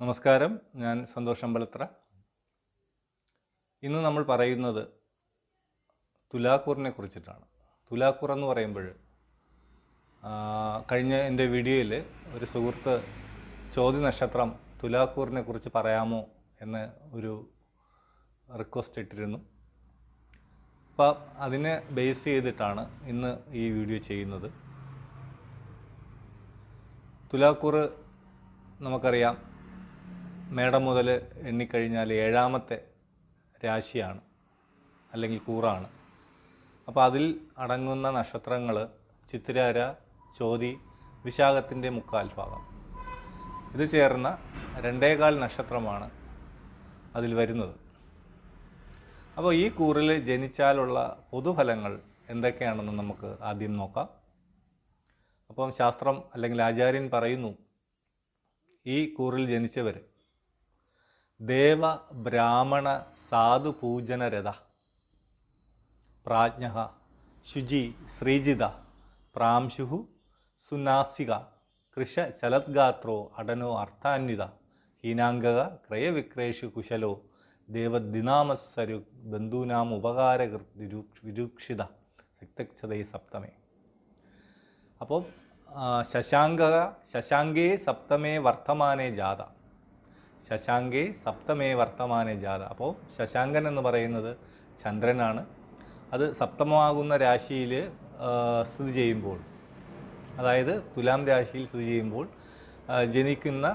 നമസ്കാരം, ഞാൻ സന്തോഷ് അമ്പലത്ര. ഇന്ന് നമ്മൾ പറയുന്നത് തുലാക്കൂറിനെ കുറിച്ചിട്ടാണ്. തുലാക്കൂർ എന്ന് പറയുമ്പോൾ കഴിഞ്ഞ എൻ്റെ വീഡിയോയിൽ ഒരു സുഹൃത്ത് ചോദ്യ നക്ഷത്രം തുലാക്കൂറിനെ കുറിച്ച് പറയാമോ എന്ന് ഒരു റിക്വസ്റ്റ് ഇട്ടിരുന്നു. അപ്പോൾ അതിനെ ബേസ് ചെയ്തിട്ടാണ് ഇന്ന് ഈ വീഡിയോ ചെയ്യുന്നത്. തുലാക്കൂർ നമുക്കറിയാം, മേടം മുതൽ എണ്ണിക്കഴിഞ്ഞാൽ 7ാമത്തെ രാശിയാണ് അല്ലെങ്കിൽ കൂറാണ്. അപ്പോൾ അതിൽ അടങ്ങുന്ന നക്ഷത്രങ്ങൾ ചിത്തിരാര, ചോതി, വിശാഖത്തിൻ്റെ 3/4 ഭാഗം. ഇത് ചേർന്ന 2.25 നക്ഷത്രമാണ് അതിൽ വരുന്നത്. അപ്പോൾ ഈ കൂറിൽ ജനിച്ചാലുള്ള പൊതുഫലങ്ങൾ എന്തൊക്കെയാണെന്ന് നമുക്ക് ആദ്യം നോക്കാം. അപ്പം ശാസ്ത്രം അല്ലെങ്കിൽ ആചാര്യൻ പറയുന്നു, ഈ കൂറിൽ ജനിച്ചവർ ദേവ ബ്രാഹ്മണ സാധു പൂജനരഥ പ്രാജ്ഞ ശുചി ശ്രീജിത പ്രാംശു സുനാസിക കൃഷ ചലത്ഗാത്രോ അടനോ അർത്ഥാന്വിത ഹീനാംഗക ക്രയവിക്രേഷു കുശലോ ദേവദിനാമസ്സരു ബന്ധൂനാം ഉപകാരകൃത് വിരൂക്ഷിത രക്തക്ഷതേ സപ്തമേ. അപ്പോൾ ശശാങ്കേ സപ്തമേ വർത്തമാനേ ജാത, ശശാങ്കേ സപ്തമേ വർത്തമാനേ ജാത. അപ്പോൾ ശശാങ്കൻ എന്ന് പറയുന്നത് ചന്ദ്രനാണ്. അത് സപ്തമമാകുന്ന രാശിയിൽ സ്ഥിതി ചെയ്യുമ്പോൾ, അതായത് തുലാം രാശിയിൽ സ്ഥിതി ചെയ്യുമ്പോൾ ജനിക്കുന്ന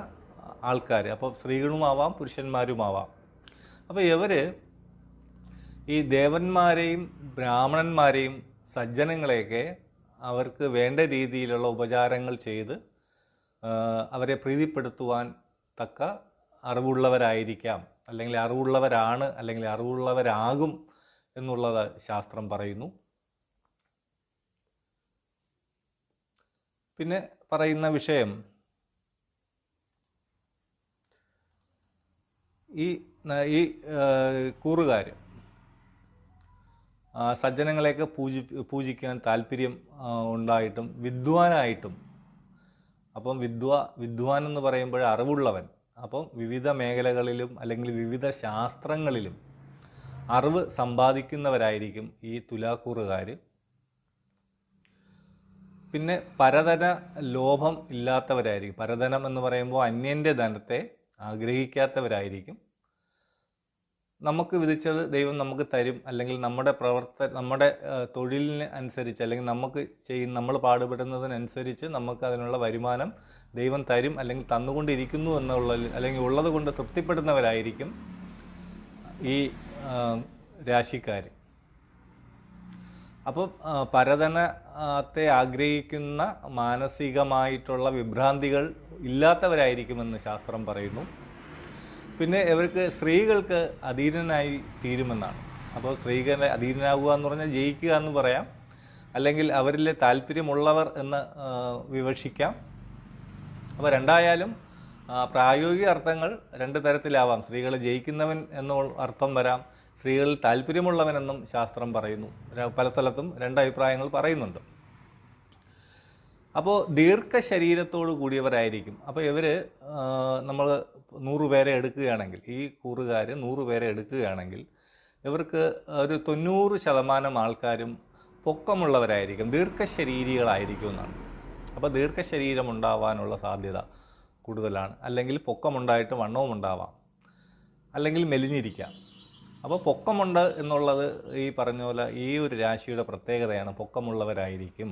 ആൾക്കാർ, അപ്പോൾ സ്ത്രീകളുമാവാം പുരുഷന്മാരുമാവാം. അപ്പോൾ ഇവർ ഈ ദേവന്മാരെയും ബ്രാഹ്മണന്മാരെയും സജ്ജനങ്ങളെയൊക്കെ അവർക്ക് വേണ്ട രീതിയിലുള്ള ഉപചാരങ്ങൾ ചെയ്ത് അവരെ പ്രീതിപ്പെടുത്തുവാൻ തക്ക അറിവുള്ളവരായിരിക്കാം, അല്ലെങ്കിൽ അറിവുള്ളവരാണ്, അല്ലെങ്കിൽ അറിവുള്ളവരാകും എന്നുള്ളത് ശാസ്ത്രം പറയുന്നു. പിന്നെ പറയുന്ന വിഷയം, ഈ കൂറുകാർ സജ്ജനങ്ങളെയൊക്കെ പൂജിക്കാൻ താല്പര്യം ഉണ്ടായിട്ടും വിദ്വാനായിട്ടും, അപ്പം വിദ്വാൻ എന്ന് പറയുമ്പോൾ അറിവുള്ളവൻ, അപ്പം വിവിധ മേഖലകളിലും അല്ലെങ്കിൽ വിവിധ ശാസ്ത്രങ്ങളിലും അറിവ് സമ്പാദിക്കുന്നവരായിരിക്കും ഈ തുലാക്കൂറുകാർ. പിന്നെ പരധന ലോഭം ഇല്ലാത്തവരായിരിക്കും. പരധനം എന്ന് പറയുമ്പോൾ അന്യൻ്റെ ധനത്തെ ആഗ്രഹിക്കാത്തവരായിരിക്കും. നമുക്ക് വിധിച്ചത് ദൈവം നമുക്ക് തരും, അല്ലെങ്കിൽ നമ്മുടെ തൊഴിലിന് അനുസരിച്ച്, അല്ലെങ്കിൽ നമ്മൾ പാടുപെടുന്നതിനനുസരിച്ച് നമുക്ക് അതിനുള്ള വരുമാനം ദൈവം തരും, അല്ലെങ്കിൽ തന്നുകൊണ്ടിരിക്കുന്നു എന്നുള്ള, അല്ലെങ്കിൽ ഉള്ളത് കൊണ്ട് തൃപ്തിപ്പെടുന്നവരായിരിക്കും ഈ രാശിക്കാർ. അപ്പോൾ പരധനത്തെ ആഗ്രഹിക്കുന്ന മാനസികമായിട്ടുള്ള വിഭ്രാന്തികൾ ഇല്ലാത്തവരായിരിക്കുമെന്ന് ശാസ്ത്രം പറയുന്നു. പിന്നെ ഇവർക്ക് സ്ത്രീകൾക്ക് അധീനനായി തീരുമെന്നാണ്. അപ്പോൾ സ്ത്രീകളെ അധീനനാകുക എന്ന് പറഞ്ഞാൽ ജയിക്കുക എന്ന് പറയാം, അല്ലെങ്കിൽ അവരിൽ താല്പര്യമുള്ളവർ എന്ന് വിവക്ഷിക്കാം. അപ്പോൾ രണ്ടായാലും പ്രായോഗിക അർത്ഥങ്ങൾ 2 തരത്തിലാവാം. സ്ത്രീകളെ ജയിക്കുന്നവൻ എന്ന അർത്ഥം വരാം, സ്ത്രീകളിൽ താല്പര്യമുള്ളവനെന്നും ശാസ്ത്രം പറയുന്നു. പല സ്ഥലത്തും 2 അഭിപ്രായങ്ങൾ പറയുന്നുണ്ട്. അപ്പോൾ ദീർഘശരീരത്തോട് കൂടിയവരായിരിക്കും. അപ്പോൾ ഇവർ നമ്മൾ 100 പേരെ എടുക്കുകയാണെങ്കിൽ, ഈ കൂറുകാർ 100 പേരെ എടുക്കുകയാണെങ്കിൽ ഇവർക്ക് ഒരു 90% ആൾക്കാരും പൊക്കമുള്ളവരായിരിക്കും, ദീർഘശരീരികളായിരിക്കും എന്നാണ്. അപ്പോൾ ദീർഘശരീരം ഉണ്ടാവാനുള്ള സാധ്യത കൂടുതലാണ്. അല്ലെങ്കിൽ പൊക്കമുണ്ടായിട്ട് വണ്ണവും ഉണ്ടാവാം, അല്ലെങ്കിൽ മെലിഞ്ഞിരിക്കാം. അപ്പോൾ പൊക്കമുണ്ട് എന്നുള്ളത് ഈ പറഞ്ഞ പോലെ ഈ ഒരു രാശിയുടെ പ്രത്യേകതയാണ്, പൊക്കമുള്ളവരായിരിക്കും.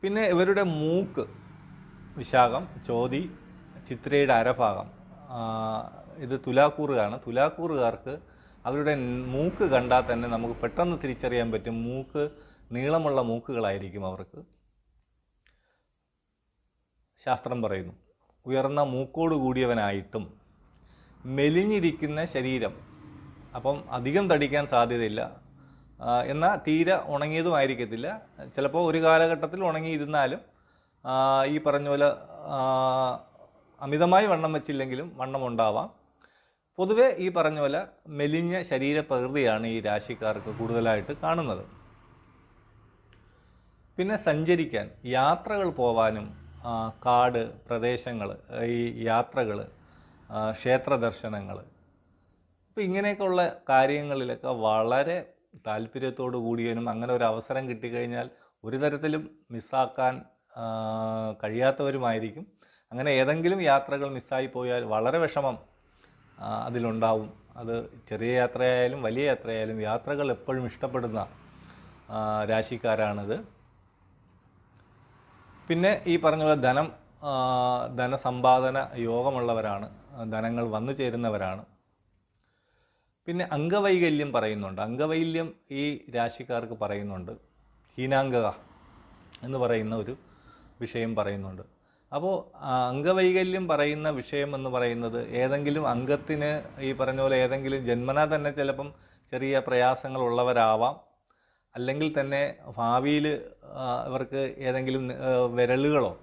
പിന്നെ ഇവരുടെ മൂക്ക്, വിശാഖം, ചോതി, ചിത്രയുടെ അരഭാഗം, ഇത് തുലാക്കൂറുകാരാണ്. തുലാക്കൂറുകാർക്ക് അവരുടെ മൂക്ക് കണ്ടാൽ തന്നെ നമുക്ക് പെട്ടെന്ന് തിരിച്ചറിയാൻ പറ്റും. നീളമുള്ള മൂക്കുകളായിരിക്കും അവർക്ക്. ശാസ്ത്രം പറയുന്നു, ഉയർന്ന മൂക്കോട് കൂടിയവനായിട്ടും മെലിഞ്ഞിരിക്കുന്ന ശരീരം, അപ്പം അധികം തടിക്കാൻ സാധ്യതയില്ല, എന്നാൽ തീരെ ഉണങ്ങിയതും ആയിരിക്കത്തില്ല. ചിലപ്പോൾ ഒരു കാലഘട്ടത്തിൽ ഉണങ്ങിയിരുന്നാലും ഈ പറഞ്ഞ പോലെ അമിതമായി വണ്ണം വെച്ചില്ലെങ്കിലും വണ്ണം ഉണ്ടാവാം. പൊതുവെ ഈ പറഞ്ഞ പോലെ മെലിഞ്ഞ ശരീരപ്രകൃതിയാണ് ഈ രാശിക്കാർക്ക് കൂടുതലായിട്ട് കാണുന്നത്. പിന്നെ സഞ്ചരിക്കാൻ, യാത്രകൾ പോവാനും കാട് പ്രദേശങ്ങൾ, ഈ യാത്രകൾ, ക്ഷേത്ര ദർശനങ്ങൾ, അപ്പോൾ ഇങ്ങനെയൊക്കെയുള്ള കാര്യങ്ങളിലൊക്കെ വളരെ താല്പര്യത്തോടു കൂടിയവനും അങ്ങനെ ഒരു അവസരം കിട്ടിക്കഴിഞ്ഞാൽ ഒരു തരത്തിലും മിസ്സാക്കാൻ കഴിയാത്തവരുമായിരിക്കും. അങ്ങനെ ഏതെങ്കിലും യാത്രകൾ മിസ്സായി പോയാൽ വളരെ വിഷമം അതിലുണ്ടാവും. അത് ചെറിയ യാത്രയായാലും വലിയ യാത്രയായാലും യാത്രകൾ എപ്പോഴും ഇഷ്ടപ്പെടുന്ന രാശിക്കാരാണിത്. പിന്നെ ഈ പറഞ്ഞ പോലെ ധനസമ്പാദന യോഗമുള്ളവരാണ്, ധനങ്ങൾ വന്നു ചേരുന്നവരാണ്. പിന്നെ അംഗവൈകല്യം പറയുന്നുണ്ട്. അംഗവൈകല്യം ഈ രാശിക്കാർക്ക് പറയുന്നുണ്ട്. ഹീനാംഗക എന്ന് പറയുന്ന ഒരു വിഷയം പറയുന്നുണ്ട്. അപ്പോൾ അംഗവൈകല്യം പറയുന്ന വിഷയം എന്ന് പറയുന്നത് ഏതെങ്കിലും അംഗത്തിന് ഈ പറഞ്ഞ പോലെ ഏതെങ്കിലും ജന്മനാ തന്നെ ചിലപ്പം ചെറിയ പ്രയാസങ്ങളുള്ളവരാവാം. അല്ലെങ്കിൽ തന്നെ ഭാവിയിൽ ഇവർക്ക് ഏതെങ്കിലും വിരലുകളോ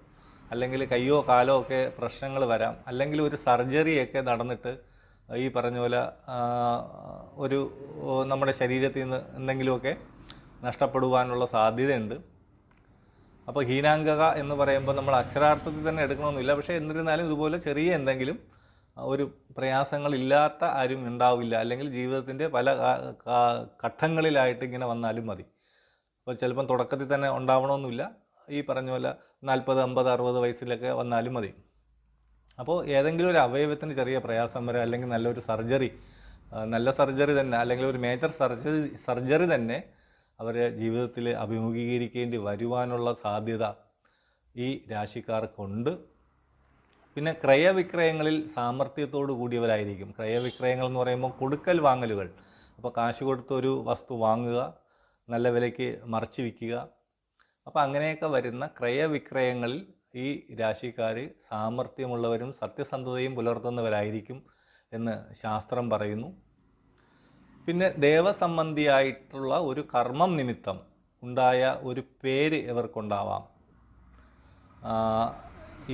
അല്ലെങ്കിൽ കയ്യോ കാലോ ഒക്കെ പ്രശ്നങ്ങൾ വരാം. അല്ലെങ്കിൽ ഒരു സർജറിയൊക്കെ നടന്നിട്ട് ഈ പറഞ്ഞ പോലെ ഒരു നമ്മുടെ ശരീരത്തിൽ നിന്ന് എന്തെങ്കിലുമൊക്കെ നഷ്ടപ്പെടുവാനുള്ള സാധ്യതയുണ്ട്. അപ്പോൾ ഹീനാംഗക എന്ന് പറയുമ്പോൾ നമ്മൾ അക്ഷരാർത്ഥത്തിൽ തന്നെ എടുക്കണമെന്നില്ല. പക്ഷേ എന്നിരുന്നാലും ഇതുപോലെ ചെറിയ എന്തെങ്കിലും ഒരു പ്രയാസങ്ങളില്ലാത്ത ആരും ഉണ്ടാവില്ല. അല്ലെങ്കിൽ ജീവിതത്തിൻ്റെ പല ഘട്ടങ്ങളിലായിട്ട് ഇങ്ങനെ വന്നാലും മതി. അപ്പോൾ ചിലപ്പം തുടക്കത്തിൽ തന്നെ ഉണ്ടാവണമെന്നില്ല. ഈ പറഞ്ഞ പോലെ 40, 50, 60 വയസ്സിലൊക്കെ വന്നാലും മതി. അപ്പോൾ ഏതെങ്കിലും ഒരു അവയവത്തിന് ചെറിയ പ്രയാസം വരെ അല്ലെങ്കിൽ നല്ലൊരു സർജറി, നല്ല സർജറി തന്നെ അല്ലെങ്കിൽ ഒരു മേജർ സർജറി തന്നെ അവരെ ജീവിതത്തിൽ അഭിമുഖീകരിക്കേണ്ടി വരുവാനുള്ള സാധ്യത ഈ രാശിക്കാർക്കുണ്ട്. പിന്നെ ക്രയവിക്രയങ്ങളിൽ സാമർഥ്യത്തോടു കൂടിയവരായിരിക്കും. ക്രയവിക്രയങ്ങൾ എന്ന് പറയുമ്പോൾ കൊടുക്കൽ വാങ്ങലുകൾ. അപ്പോൾ കാശ് കൊടുത്തൊരു വസ്തു വാങ്ങുക, നല്ല വിലയ്ക്ക് മറിച്ച് വിൽക്കുക. അപ്പോൾ അങ്ങനെയൊക്കെ വരുന്ന ക്രയവിക്രയങ്ങളിൽ ഈ രാശിക്കാർ സാമർഥ്യമുള്ളവരും സത്യസന്ധതയും പുലർത്തുന്നവരായിരിക്കും എന്ന് ശാസ്ത്രം പറയുന്നു. പിന്നെ ദേവസംബന്ധിയായിട്ടുള്ള ഒരു കർമ്മം നിമിത്തം ഉണ്ടായ ഒരു പേര് ഇവർക്കുണ്ടാവാം.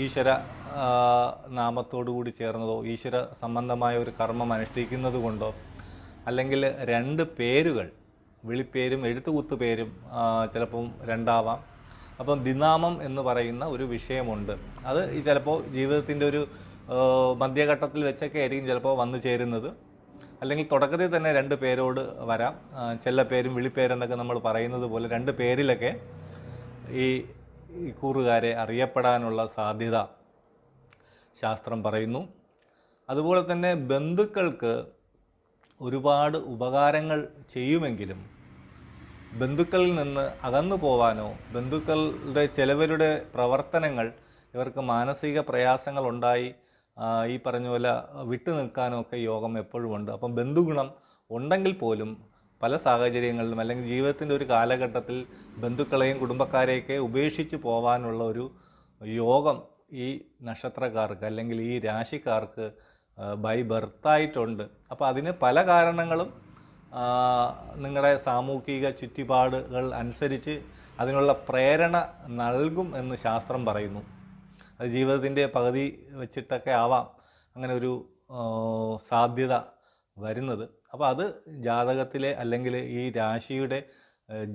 ഈശ്വര നാമത്തോടുകൂടി ചേർന്നതോ ഈശ്വര സംബന്ധമായ ഒരു കർമ്മം അനുഷ്ഠിക്കുന്നത് കൊണ്ടോ അല്ലെങ്കിൽ 2 പേരുകൾ, വിളിപ്പേരും എഴുത്തുകുത്ത് പേരും ചിലപ്പം രണ്ടാവാം. അപ്പം ദിനാമം എന്ന് പറയുന്ന ഒരു വിഷയമുണ്ട്. അത് ചിലപ്പോൾ ജീവിതത്തിൻ്റെ ഒരു മധ്യഘട്ടത്തിൽ വെച്ചൊക്കെ ആയിരിക്കും ചിലപ്പോൾ വന്നു ചേരുന്നത്. അല്ലെങ്കിൽ തുടക്കത്തിൽ തന്നെ 2 പേരോട് വരാം. ചെല്ലപ്പേരും വിളിപ്പേരെന്നൊക്കെ നമ്മൾ പറയുന്നത് പോലെ 2 പേരിലൊക്കെ ഈ കൂറുകാരെ അറിയപ്പെടാനുള്ള സാധ്യത ശാസ്ത്രം പറയുന്നു. അതുപോലെ തന്നെ ബന്ധുക്കൾക്ക് ഒരുപാട് ഉപകാരങ്ങൾ ചെയ്യുമെങ്കിലും ബന്ധുക്കളിൽ നിന്ന് അകന്നു പോവാനോ ബന്ധുക്കളുടെ ചിലവരുടെ പ്രവർത്തനങ്ങൾ ഇവർക്ക് മാനസിക പ്രയാസങ്ങൾ ഉണ്ടായി ഈ പറഞ്ഞ പോലെ വിട്ടു നിൽക്കാനോ ഒക്കെ യോഗം എപ്പോഴും ഉണ്ട്. അപ്പം ബന്ധുഗുണം ഉണ്ടെങ്കിൽ പോലും പല സാഹചര്യങ്ങളിലും അല്ലെങ്കിൽ ജീവിതത്തിൻ്റെ ഒരു കാലഘട്ടത്തിൽ ബന്ധുക്കളെയും കുടുംബക്കാരെയൊക്കെ ഉപേക്ഷിച്ച് പോകാനുള്ള ഒരു യോഗം ഈ നക്ഷത്രക്കാർക്ക് അല്ലെങ്കിൽ ഈ രാശിക്കാർക്ക് ബൈ ബർത്തായിട്ടുണ്ട്. അപ്പോൾ അതിന് പല കാരണങ്ങളും നിങ്ങളുടെ സാമൂഹിക ചുറ്റുപാടുകൾ അനുസരിച്ച് അതിനുള്ള പ്രേരണ നൽകും എന്ന് ശാസ്ത്രം പറയുന്നു. അത് ജീവിതത്തിൻ്റെ പകുതി വെച്ചിട്ടൊക്കെ ആവാം അങ്ങനെ ഒരു സാധ്യത വരുന്നത്. അപ്പോൾ അത് ജാതകത്തിലെ അല്ലെങ്കിൽ ഈ രാശിയുടെ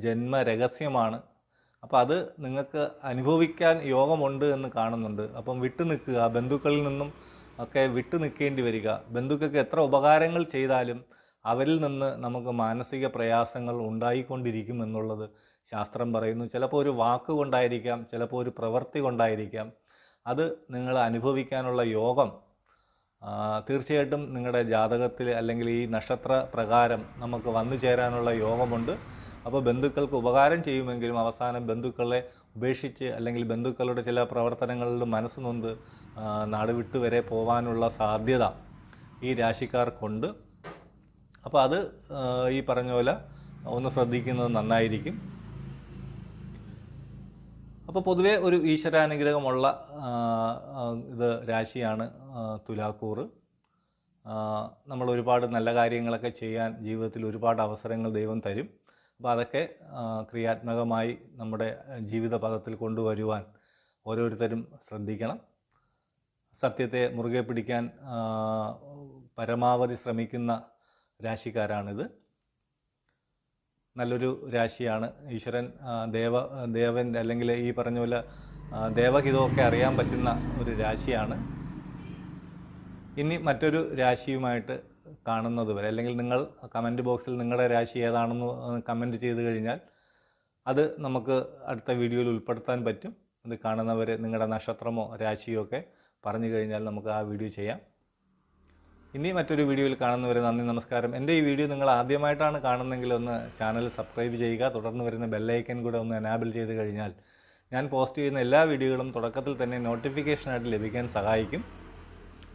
ജന്മരഹസ്യമാണ്. അപ്പോൾ അത് നിങ്ങൾക്ക് അനുഭവിക്കാൻ യോഗമുണ്ട് എന്ന് കാണുന്നുണ്ട്. അപ്പം വിട്ടു നിൽക്കുക, ബന്ധുക്കളിൽ നിന്നും ഒക്കെ വിട്ടു നിൽക്കേണ്ടി വരിക. ബന്ധുക്കൾക്ക് എത്ര ഉപകാരങ്ങൾ ചെയ്താലും അവരിൽ നിന്ന് നമുക്ക് മാനസിക പ്രയാസങ്ങൾ ഉണ്ടായിക്കൊണ്ടിരിക്കും എന്നുള്ളത് ശാസ്ത്രം പറയുന്നു. ചിലപ്പോൾ ഒരു വാക്ക് കൊണ്ടായിരിക്കാം, ചിലപ്പോൾ ഒരു പ്രവൃത്തി കൊണ്ടായിരിക്കാം. അത് നിങ്ങൾ അനുഭവിക്കാനുള്ള യോഗം തീർച്ചയായിട്ടും നിങ്ങളുടെ ജാതകത്തിൽ അല്ലെങ്കിൽ ഈ നക്ഷത്ര പ്രകാരം നമുക്ക് വന്നു ചേരാനുള്ള യോഗമുണ്ട്. അപ്പോൾ ബന്ധുക്കൾക്ക് ഉപകാരം ചെയ്യുമെങ്കിലും അവസാനം ബന്ധുക്കളെ ഉപേക്ഷിച്ച് അല്ലെങ്കിൽ ബന്ധുക്കളുടെ ചില പ്രവർത്തനങ്ങളിൽ മനസ്സ് നൊന്ത് നാട് വിട്ട് വരെ പോകാനുള്ള സാധ്യത ഈ രാശിക്കാർക്കുണ്ട്. അപ്പോൾ അത് ഈ പറഞ്ഞ പോലെ ഒന്ന് ശ്രദ്ധിക്കുന്നത് നന്നായിരിക്കും. അപ്പോൾ പൊതുവെ ഒരു ഈശ്വരാനുഗ്രഹമുള്ള ഇത് രാശിയാണ് തുലാക്കൂറ്. നമ്മൾ ഒരുപാട് നല്ല കാര്യങ്ങളൊക്കെ ചെയ്യാൻ ജീവിതത്തിൽ ഒരുപാട് അവസരങ്ങൾ ദൈവം തരും. അപ്പോൾ അതൊക്കെ ക്രിയാത്മകമായി നമ്മുടെ ജീവിത പദത്തിൽ കൊണ്ടുവരുവാൻ ഓരോരുത്തരും ശ്രദ്ധിക്കണം. സത്യത്തെ മുറുകെ പിടിക്കാൻ പരമാവധി ശ്രമിക്കുന്ന രാശിക്കാരാണിത്. നല്ലൊരു രാശിയാണ്. ഈശ്വരൻ ദേവൻ അല്ലെങ്കിൽ ഈ പറഞ്ഞ പോലെ ദേവഹിതമൊക്കെ അറിയാൻ പറ്റുന്ന ഒരു രാശിയാണ്. ഇനി മറ്റൊരു രാശിയുമായിട്ട് കാണുന്നത് വരെ, അല്ലെങ്കിൽ നിങ്ങൾ കമൻറ്റ് ബോക്സിൽ നിങ്ങളുടെ രാശി ഏതാണെന്ന് കമൻറ്റ് ചെയ്ത് കഴിഞ്ഞാൽ അത് നമുക്ക് അടുത്ത വീഡിയോയിൽ ഉൾപ്പെടുത്താൻ പറ്റും. അത് കാണുന്നവർ നിങ്ങളുടെ നക്ഷത്രമോ രാശിയോ ഒക്കെ പറഞ്ഞു കഴിഞ്ഞാൽ നമുക്ക് ആ വീഡിയോ ചെയ്യാം. ഇനി മറ്റൊരു വീഡിയോയിൽ കാണുന്നവരെ നന്ദി, നമസ്കാരം. എൻ്റെ ഈ വീഡിയോ നിങ്ങൾ ആദ്യമായിട്ടാണ് കാണുന്നതെങ്കിൽ ഒന്ന് ചാനൽ സബ്സ്ക്രൈബ് ചെയ്യുക. തുടർന്ന് വരുന്ന ബെല്ലൈക്കൻ കൂടെ ഒന്ന് എനാബിൾ ചെയ്ത് കഴിഞ്ഞാൽ ഞാൻ പോസ്റ്റ് ചെയ്യുന്ന എല്ലാ വീഡിയോകളും തുടക്കത്തിൽ തന്നെ നോട്ടിഫിക്കേഷനായിട്ട് ലഭിക്കാൻ സഹായിക്കും.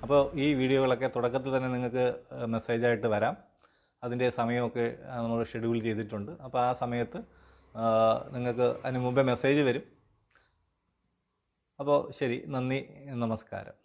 അപ്പോൾ ഈ വീഡിയോകളൊക്കെ തുടക്കത്തിൽ തന്നെ നിങ്ങൾക്ക് മെസ്സേജായിട്ട് വരാം. അതിൻ്റെ സമയമൊക്കെ നമ്മൾ ഷെഡ്യൂൾ ചെയ്തിട്ടുണ്ട്. അപ്പോൾ ആ സമയത്ത് നിങ്ങൾക്ക് അതിന് മുമ്പേ മെസ്സേജ് വരും. അപ്പോൾ ശരി, നന്ദി, നമസ്കാരം.